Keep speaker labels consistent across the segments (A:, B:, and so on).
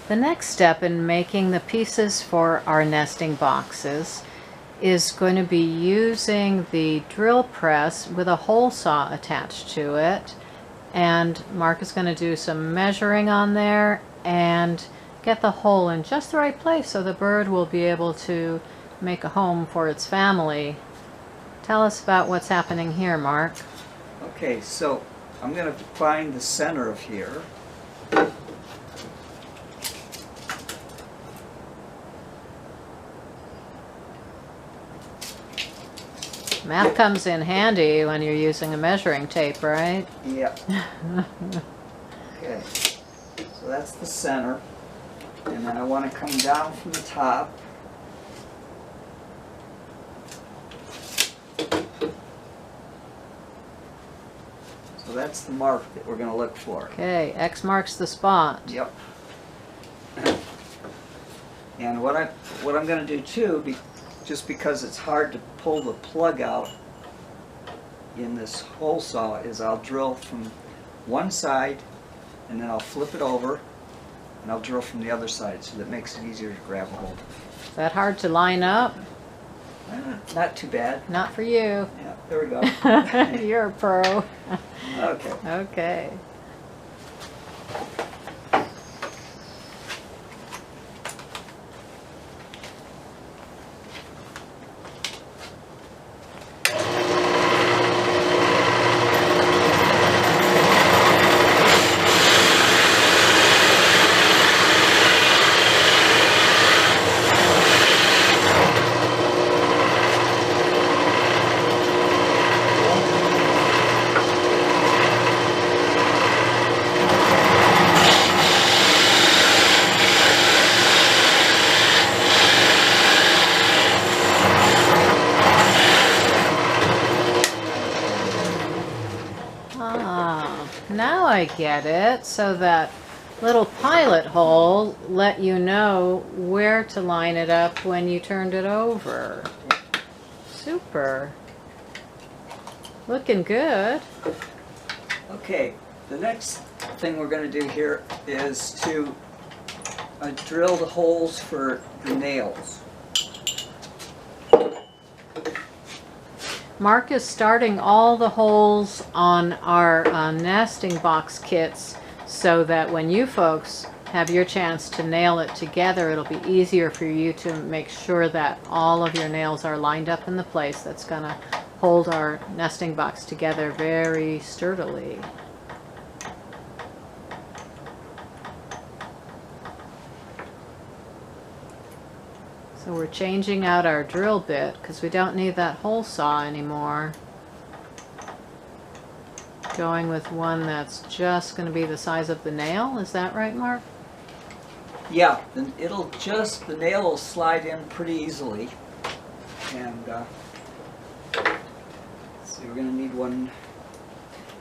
A: The next step in making the pieces for our nesting boxes is going to be using the drill press with a hole saw attached to it, and Mark is going to do some measuring on there and get the hole in just the right place so the bird will be able to make a home for its family. Tell us about what's happening here, Mark.
B: Okay, so I'm going to find the center of here.
A: Math comes in handy when you're using a measuring tape, right?
B: Yep. Okay, so that's the center. And then I want to come down from the top. So that's the mark that we're going to look for.
A: Okay, X marks the spot.
B: Yep. And what I'm going to do too, just because it's hard to pull the plug out in this hole saw, is I'll drill from one side and then I'll flip it over and I'll drill from the other side, so that makes it easier to grab a hold of.
A: Is that hard to line up?
B: Not too bad.
A: Not for you.
B: Yeah, there we go.
A: You're a pro.
B: Okay.
A: Okay. Now I get it. So that little pilot hole let you know where to line it up when you turned it over. Super. Looking good.
B: Okay, the next thing we're going to do here is to drill the holes for the nails.
A: Mark is starting all the holes on our nesting box kits so that when you folks have your chance to nail it together, it'll be easier for you to make sure that all of your nails are lined up in the place that's going to hold our nesting box together very sturdily. So we're changing out our drill bit because we don't need that hole saw anymore. Going with one that's just going to be the size of the nail. Is that right, Mark?
B: Yeah, then the nail will slide in pretty easily. And so we're going to need one.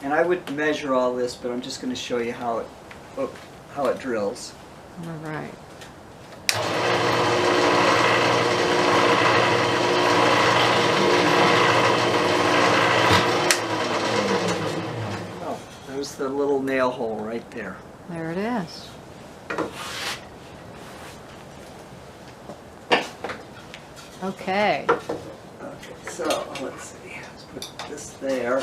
B: And I would measure all this, but I'm just going to show you how it drills.
A: All right.
B: There's the little nail hole right there.
A: There it is. Okay.
B: Okay, so let's see. Let's put this there.